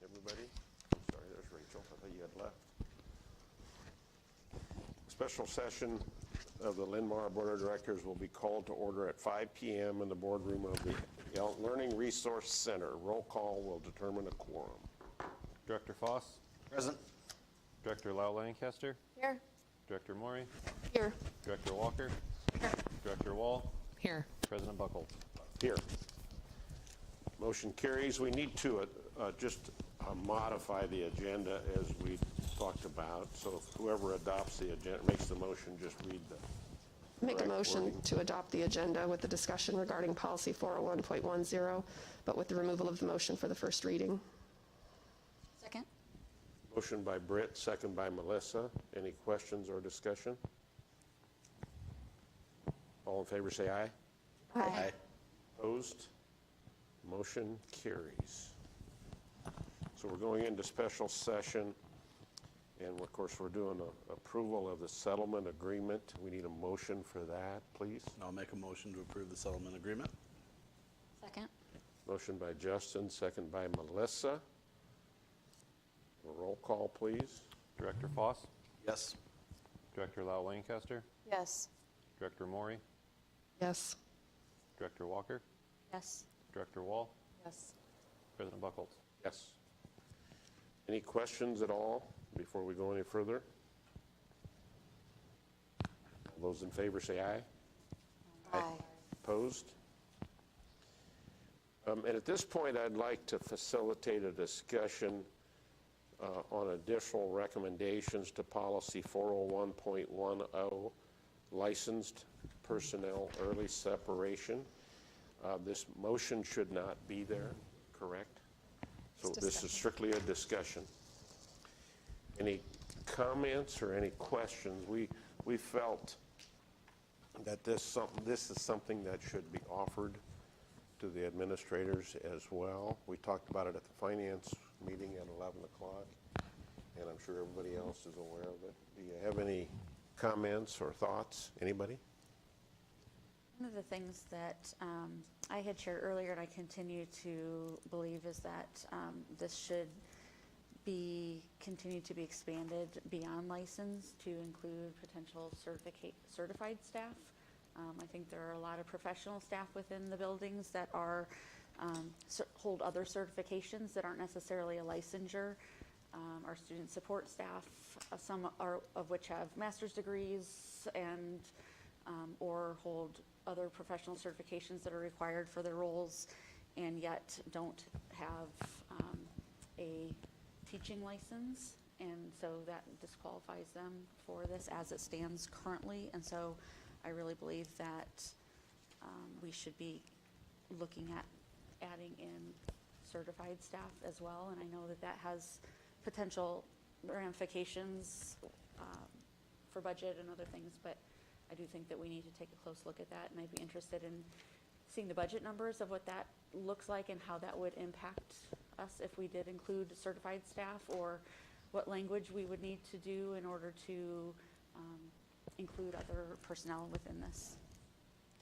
everybody. Sorry, there's Rachel. I thought you had left. Special session of the Linn-Mar Board of Directors will be called to order at 5 p.m. in the boardroom of the Learning Resource Center. Roll call will determine a quorum. Director Foss? Present. Director Lau-Lancaster? Here. Director Maury? Here. Director Walker? Here. Director Wall? Here. President Buckles? Here. Motion carries. We need to just modify the agenda as we talked about. So if whoever adopts the agenda, makes the motion, just read the Make a correct motion wording. to adopt the agenda with the discussion regarding policy 401.10, but with the removal of the motion for the first reading. Second. Motion by Britt, second by Melissa. Any questions or discussion? All in favor say aye. Aye. Opposed? Motion carries. So we're going into special session, and of course, we're doing a approval of the settlement agreement. We need a motion for that, please. I'll make a motion to approve the settlement agreement. Second. Motion by Justin, second by Melissa. A roll call, please. Director Foss? Yes. Director Lau-Lancaster? Yes. Director Maury? Yes. Director Walker? Yes. Director Wall? Yes. President Buckles? Yes. Any questions at all before we go any further? All those in favor say aye. Aye. Opposed? And at this point, I'd like to facilitate a discussion on additional recommendations to policy 401.10, licensed personnel early separation. This motion should not be there, correct? So this is strictly a discussion. Any comments or any questions? We felt that this is something that should be offered to the administrators as well. We talked about it at the finance meeting at 11 o'clock, and I'm sure everybody else is aware of it. Do you have any comments or thoughts? Anybody? One of the things that I had shared earlier and I continue to believe is that this should continue to be expanded beyond license to include potential certified staff. I think there are a lot of professional staff within the buildings that are hold other certifications that aren't necessarily a licensure. Our student support staff, some of which have master's degrees and or hold other professional certifications that are required for their roles, and yet don't have a teaching license, and so that disqualifies them for this as it stands currently. And so I really believe that we should be looking at adding in certified staff as well, and I know that that has potential ramifications for budget and other things, but I do think that we need to take a close look at that, and I'd be interested in seeing the budget numbers of what that looks like and how that would impact us if we did include certified staff, or what language we would need to do in order to include other personnel within this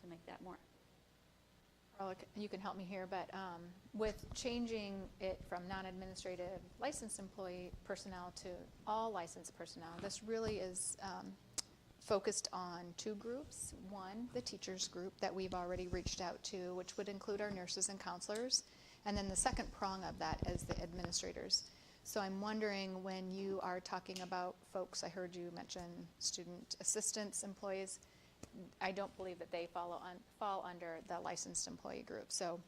to make that more. Carla, you can help me here, but with changing it from non-administrative licensed employee personnel to all licensed personnel, this really is focused on two groups. One, the teachers group that we've already reached out to, which would include our nurses and counselors. And then the second prong of that is the administrators. So I'm wondering, when you are talking about folks, I heard you mention student assistants, employees, I don't believe that they fall under the licensed employee group. So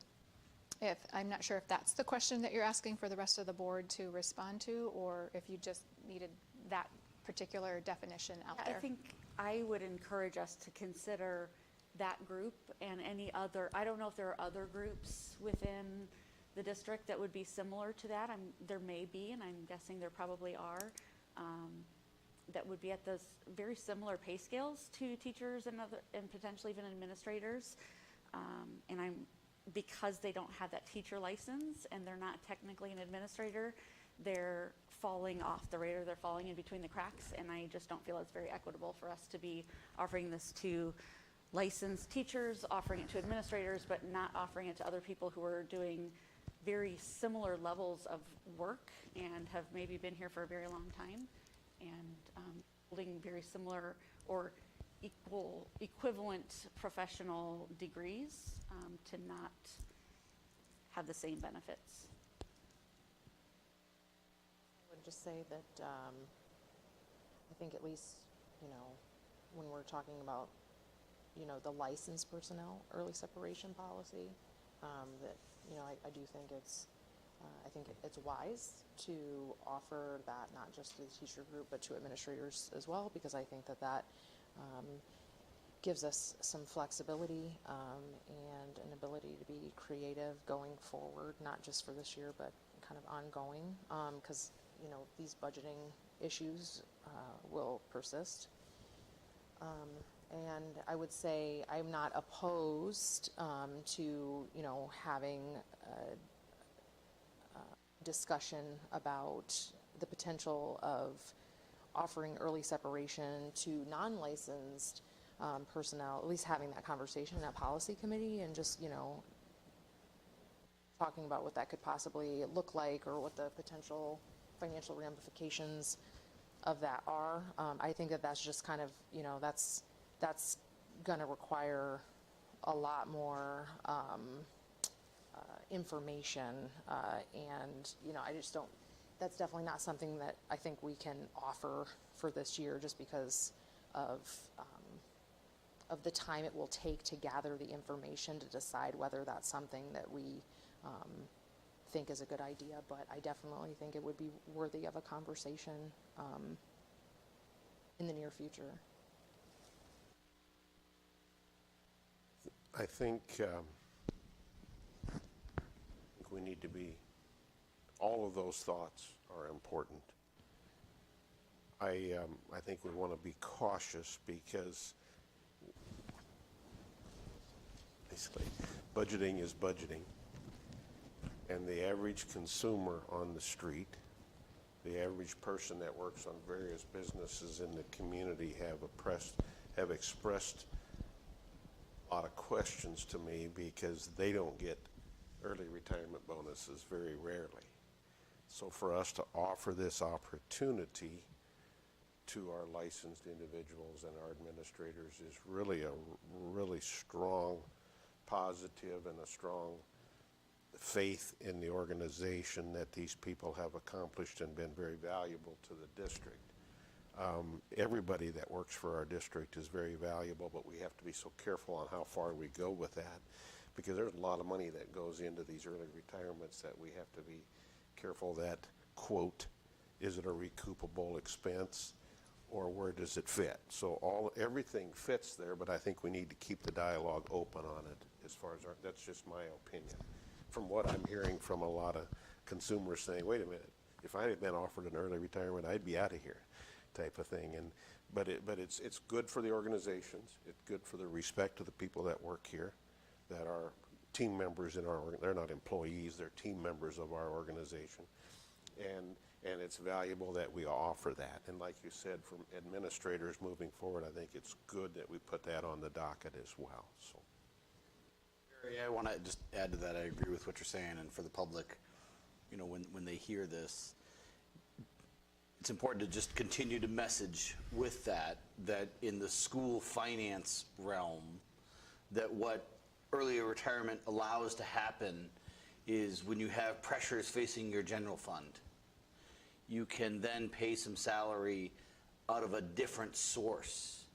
I'm not sure if that's the question that you're asking for the rest of the board to respond to, or if you just needed that particular definition out there. I think I would encourage us to consider that group and any other. I don't know if there are other groups within the district that would be similar to that. There may be, and I'm guessing there probably are, that would be at those very similar pay scales to teachers and potentially even administrators. And because they don't have that teacher license and they're not technically an administrator, they're falling off the radar, they're falling in between the cracks, and I just don't feel it's very equitable for us to be offering this to licensed teachers, offering it to administrators, but not offering it to other people who are doing very similar levels of work and have maybe been here for a very long time and holding very similar or equivalent professional degrees to not have the same benefits. I would just say that I think at least, when we're talking about, the licensed personnel early separation policy, that, I do think I think it's wise to offer that not just to the teacher group, but to administrators as well, because I think that gives us some flexibility and an ability to be creative going forward, not just for this year, but kind of ongoing, because, these budgeting issues will persist. And I would say I'm not opposed to, having a discussion about the potential of offering early separation to non-licensed personnel, at least having that conversation in that policy committee and just, talking about what that could possibly look like or what the potential financial ramifications of that are. I think that that's just kind of, that's going to require a lot more information, and I just don't. That's definitely not something that I think we can offer for this year, just because of the time it will take to gather the information to decide whether that's something that we think is a good idea. But I definitely think it would be worthy of a conversation in the near future. I think we need to be, all of those thoughts are important. I think we want to be cautious because basically budgeting is budgeting, and the average consumer on the street, the average person that works on various businesses in the community have expressed a lot of questions to me because they don't get early retirement bonuses very rarely. So for us to offer this opportunity to our licensed individuals and our administrators is really a really strong positive and a strong faith in the organization that these people have accomplished and been very valuable to the district. Everybody that works for our district is very valuable, but we have to be so careful on how far we go with that, because there's a lot of money that goes into these early retirements that we have to be careful that, quote, is it a recoupable expense or where does it fit? So everything fits there, but I think we need to keep the dialogue open on it as far as that's just my opinion. From what I'm hearing from a lot of consumers saying, wait a minute, if I had been offered an early retirement, I'd be out of here, type of thing. But it's good for the organizations. It's good for the respect of the people that work here, that are team members in our they're not employees, they're team members of our organization. And it's valuable that we offer that. And like you said, from administrators moving forward, I think it's good that we put that on the docket as well. So. Barry, I want to just add to that. I agree with what you're saying, and for the public, when they hear this, it's important to just continue to message with that in the school finance realm, that what earlier retirement allows to happen is when you have pressures facing your general fund, you can then pay some salary out of a different source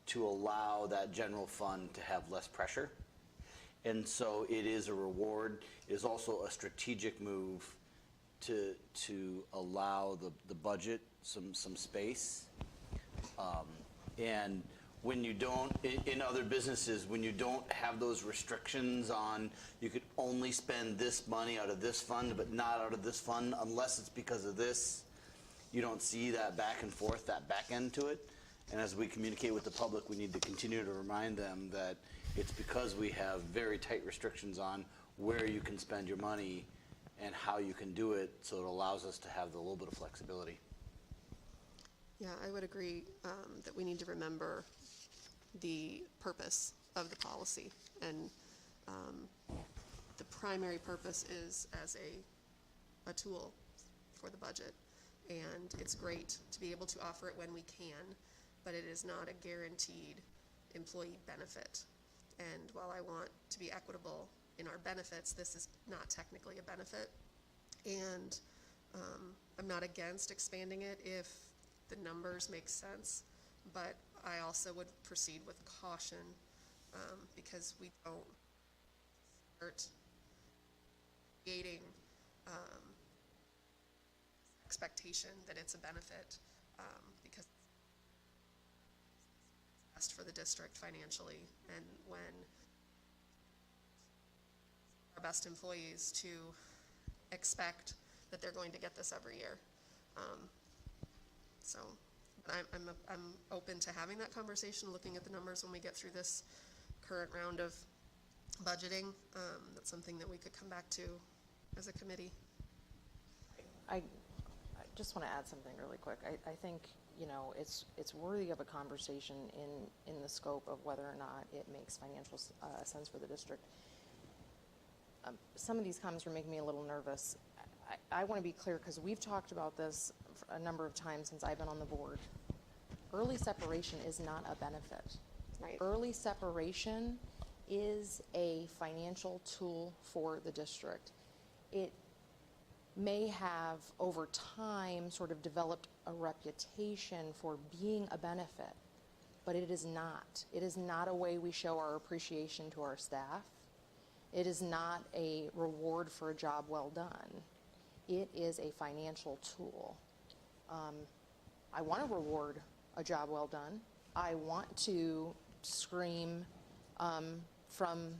to allow that general fund to have less pressure. And so it is a reward. It is also a strategic move to allow the budget some space. And when you don't, in other businesses, when you don't have those restrictions on, you could only spend this money out of this fund, but not out of this fund, unless it's because of this, you don't see that back and forth, that back end to it. And as we communicate with the public, we need to continue to remind them that it's because we have very tight restrictions on where you can spend your money and how you can do it, so it allows us to have a little bit of flexibility. Yeah, I would agree that we need to remember the purpose of the policy. And The primary purpose is as a tool for the budget. And it's great to be able to offer it when we can, but it is not a guaranteed employee benefit. And while I want to be equitable in our benefits, this is not technically a benefit. And I'm not against expanding it if the numbers make sense, but I also would proceed with caution because we don't start creating expectation that it's a benefit because it's best for the district financially, and when our best employees to expect that they're going to get this every year. So but I'm open to having that conversation, looking at the numbers when we get through this current round of budgeting. That's something that we could come back to as a committee. I just want to add something really quick. I think, you know, it's worthy of a conversation in the scope of whether or not it makes financial sense for the district. Some of these comments are making me a little nervous. I want to be clear because we've talked about this a number of times since I've been on the board. Early separation is not a benefit. Right. Early separation is a financial tool for the district. It may have over time sort of developed a reputation for being a benefit, but it is not. It is not a way we show our appreciation to our staff. It is not a reward for a job well done. It is a financial tool. I want to reward a job well done. I want to scream from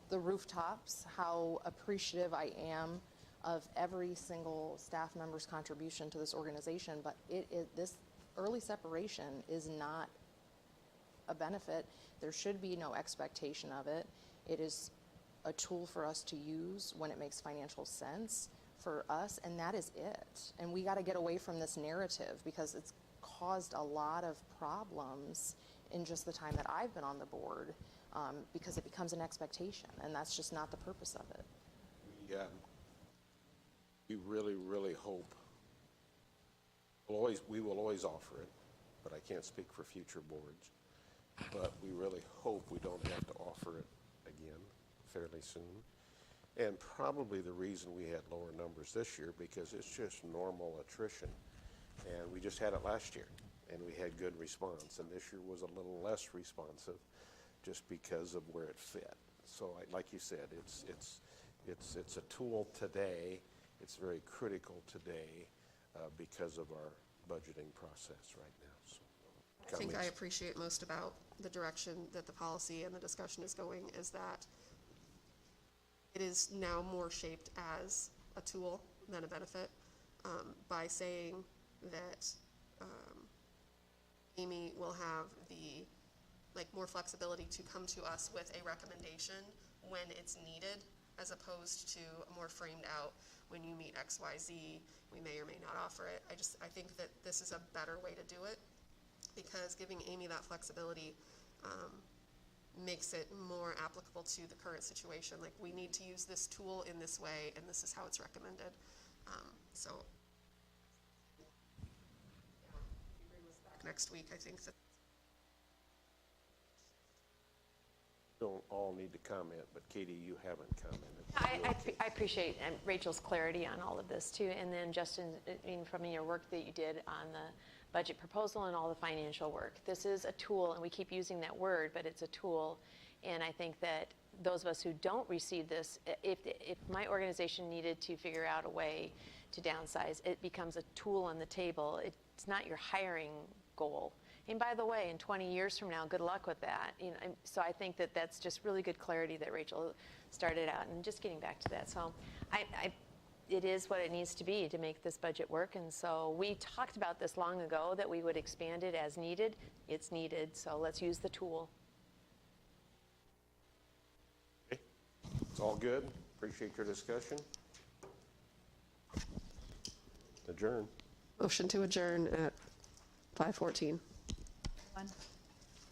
the rooftops how appreciative I am of every single staff member's contribution to this organization, but this early separation is not a benefit. There should be no expectation of it. It is a tool for us to use when it makes financial sense for us, and that is it. And we got to get away from this narrative because it's caused a lot of problems in just the time that I've been on the board because it becomes an expectation, and that's just not the purpose of it. We really, really hope, we will always offer it, but I can't speak for future boards, but we really hope we don't have to offer it again fairly soon. And probably the reason we had lower numbers this year because it's just normal attrition. And we just had it last year, and we had good response. And this year was a little less responsive just because of where it fit. So like you said, it's a tool today. It's very critical today because of our budgeting process right now. So, I think I appreciate most about the direction that the policy and the discussion is going is that it is now more shaped as a tool than a benefit by saying that Amy will have the more flexibility to come to us with a recommendation when it's needed, as opposed to a more framed out, when you meet X, Y, Z, we may or may not offer it. I think that this is a better way to do it because giving Amy that flexibility makes it more applicable to the current situation. Like, we need to use this tool in this way, and this is how it's recommended. So, yeah, if you bring this back next week, I think that don't all need to comment, but Katie, you haven't commented. I appreciate Rachel's clarity on all of this too, and then Justin, from your work that you did on the budget proposal and all the financial work. This is a tool, and we keep using that word, but it's a tool, and I think that those of us who don't receive this, if my organization needed to figure out a way to downsize, it becomes a tool on the table. It's not your hiring goal. And by the way, in 20 years from now, good luck with that. So I think that that's just really good clarity that Rachel started out, and just getting back to that. So it is what it needs to be to make this budget work. And so we talked about this long ago, that we would expand it as needed. It's needed, so let's use the tool. Okay. It's all good. Appreciate your discussion. Adjourn. motion to adjourn at 5:14.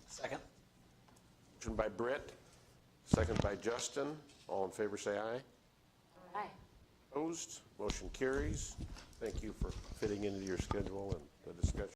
Second. Motion by Britt, second by Justin. All in favor, say aye. Aye. Opposed? Motion carries. Thank you for fitting into your schedule and the discussion.